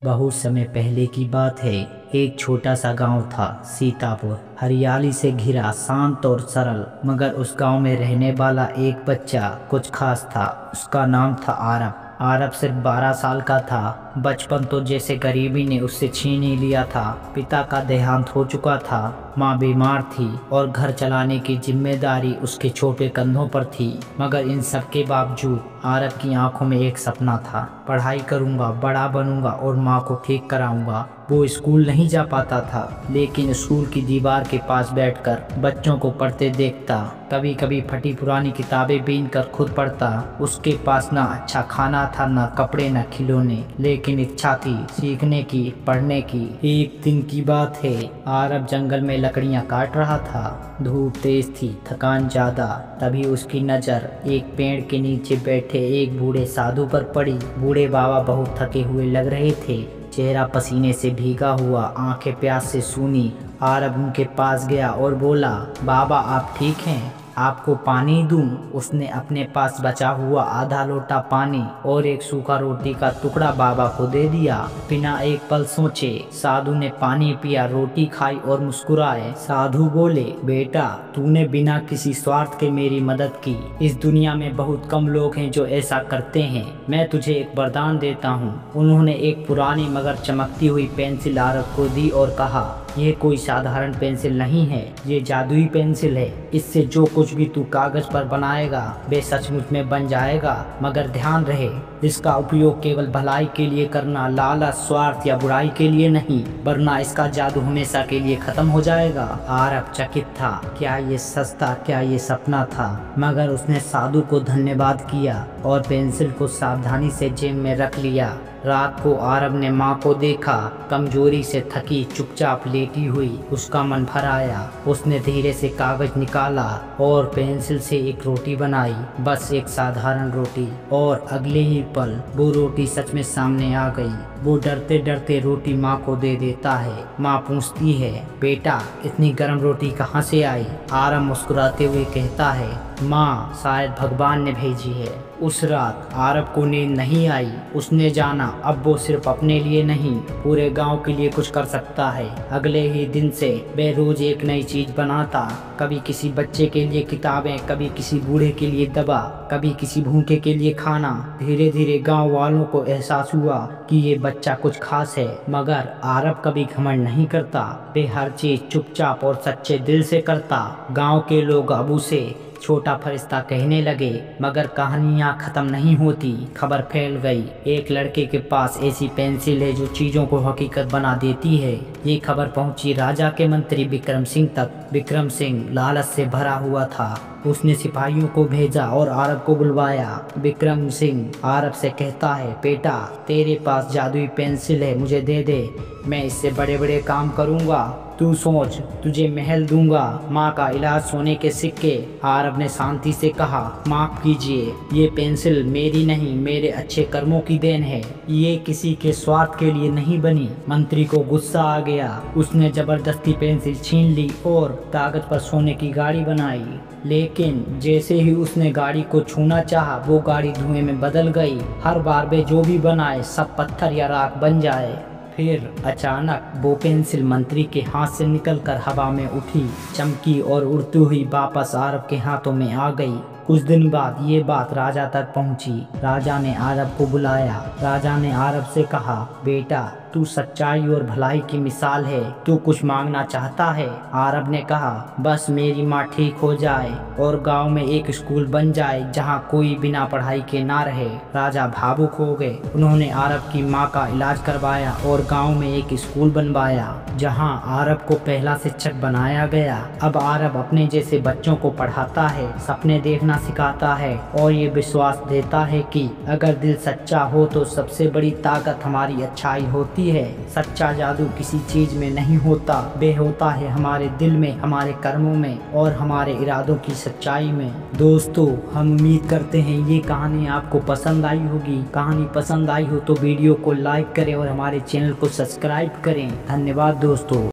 बहुत समय पहले की बात है। एक छोटा सा गांव था, सीतापुर। हरियाली से घिरा, शांत और सरल। मगर उस गांव में रहने वाला एक बच्चा कुछ खास था। उसका नाम था आरब। आरब सिर्फ 12 साल का था। बचपन तो जैसे गरीबी ने उससे छीन ही लिया था। पिता का देहांत हो चुका था, माँ बीमार थी और घर चलाने की जिम्मेदारी उसके छोटे कंधों पर थी। मगर इन सब के बावजूद आरब की आंखों में एक सपना था। पढ़ाई करूंगा, बड़ा बनूंगा और माँ को ठीक कराऊंगा। वो स्कूल नहीं जा पाता था, लेकिन स्कूल की दीवार के पास बैठकर बच्चों को पढ़ते देखता। कभी कभी फटी पुरानी किताबें बीन कर खुद पढ़ता। उसके पास ना अच्छा खाना था, ना कपड़े, ना खिलौने, लेकिन इच्छा थी सीखने की, पढ़ने की। एक दिन की बात है, आरब जंगल में लकड़ियां काट रहा था। धूप तेज थी, थकान ज्यादा। तभी उसकी नजर एक पेड़ के नीचे बैठे एक बूढ़े साधु पर पड़ी। बूढ़े बाबा बहुत थके हुए लग रहे थे, चेहरा पसीने से भीगा हुआ, आंखें प्यास से सूनी। आरब उनके पास गया और बोला, बाबा आप ठीक हैं? आपको पानी दूं? उसने अपने पास बचा हुआ आधा लोटा पानी और एक सूखा रोटी का टुकड़ा बाबा को दे दिया। बिना एक पल सोचे साधु ने पानी पिया, रोटी खाई और मुस्कुराए। साधु बोले, बेटा तूने बिना किसी स्वार्थ के मेरी मदद की। इस दुनिया में बहुत कम लोग हैं जो ऐसा करते हैं। मैं तुझे एक वरदान देता हूँ। उन्होंने एक पुरानी मगर चमकती हुई पेंसिल आरब को दी और कहा, ये कोई साधारण पेंसिल नहीं है, ये जादुई पेंसिल है। इससे जो कुछ भी तू कागज पर बनाएगा वे सचमुच में बन जाएगा। मगर ध्यान रहे, इसका उपयोग केवल भलाई के लिए करना, लालच, स्वार्थ या बुराई के लिए नहीं, वरना इसका जादू हमेशा के लिए खत्म हो जाएगा। आरब चकित था, क्या ये सच था, क्या ये सपना था? मगर उसने साधु को धन्यवाद किया और पेंसिल को सावधानी से जेब में रख लिया। रात को आरब ने माँ को देखा, कमजोरी से थकी, चुपचाप लेटी हुई। उसका मन भर आया। उसने धीरे से कागज निकाला और पेंसिल से एक रोटी बनाई, बस एक साधारण रोटी। और अगले ही पल वो रोटी सच में सामने आ गई। वो डरते डरते रोटी माँ को दे देता है। माँ पूछती है, बेटा इतनी गर्म रोटी कहाँ से आई? आरब मुस्कुराते हुए कहता है, माँ शायद भगवान ने भेजी है। उस रात आरब को नींद नहीं आई। उसने जाना अब वो सिर्फ अपने लिए नहीं, पूरे गांव के लिए कुछ कर सकता है। अगले ही दिन से वह रोज एक नई चीज बनाता। कभी किसी बच्चे के लिए किताबें, कभी किसी बूढ़े के लिए दवा, कभी किसी भूखे के लिए खाना। धीरे धीरे गांव वालों को एहसास हुआ कि ये बच्चा कुछ खास है। मगर आरब कभी घमंड नहीं करता। वे हर चीज चुपचाप और सच्चे दिल से करता। गांव के लोग अब उसे छोटा फरिश्ता कहने लगे। मगर कहानियां खत्म नहीं होती। खबर फैल गई, एक लड़के के पास ऐसी पेंसिल है जो चीजों को हकीकत बना देती है। ये खबर पहुंची राजा के मंत्री विक्रम सिंह तक। विक्रम सिंह लालच से भरा हुआ था। उसने सिपाहियों को भेजा और आरब को बुलवाया। विक्रम सिंह आरब से कहता है, बेटा तेरे पास जादुई पेंसिल है, मुझे दे दे। मैं इससे बड़े बड़े काम करूंगा। तू सोच, तुझे महल दूंगा, माँ का इलाज, सोने के सिक्के। आरब ने शांति से कहा, माफ कीजिए, ये पेंसिल मेरी नहीं, मेरे अच्छे कर्मों की देन है। ये किसी के स्वार्थ के लिए नहीं बनी। मंत्री को गुस्सा आ गया। उसने जबरदस्ती पेंसिल छीन ली और कागज पर सोने की गाड़ी बनाई। लेकिन जैसे ही उसने गाड़ी को छूना चाहा, वो गाड़ी धुएं में बदल गई। हर बार वे जो भी बनाए सब पत्थर या राख बन जाए। फिर अचानक वो पेंसिल मंत्री के हाथ से निकलकर हवा में उठी, चमकी और उड़ती हुई वापस आरब के हाथों में आ गई। कुछ दिन बाद ये बात राजा तक पहुंची। राजा ने आरब को बुलाया। राजा ने आरब से कहा, बेटा तू सच्चाई और भलाई की मिसाल है। तू कुछ मांगना चाहता है? आरब ने कहा, बस मेरी माँ ठीक हो जाए और गांव में एक स्कूल बन जाए जहां कोई बिना पढ़ाई के ना रहे। राजा भावुक हो गए। उन्होंने आरब की माँ का इलाज करवाया और गांव में एक स्कूल बनवाया जहां आरब को पहला शिक्षक बनाया गया। अब आरब अपने जैसे बच्चों को पढ़ाता है, सपने देखना सिखाता है और ये विश्वास देता है कि अगर दिल सच्चा हो तो सबसे बड़ी ताकत हमारी अच्छाई होती है। सच्चा जादू किसी चीज में नहीं होता, वे होता है हमारे दिल में, हमारे कर्मों में और हमारे इरादों की सच्चाई में। दोस्तों, हम उम्मीद करते हैं ये कहानी आपको पसंद आई होगी। कहानी पसंद आई हो तो वीडियो को लाइक करें और हमारे चैनल को सब्सक्राइब करें। धन्यवाद दोस्तों।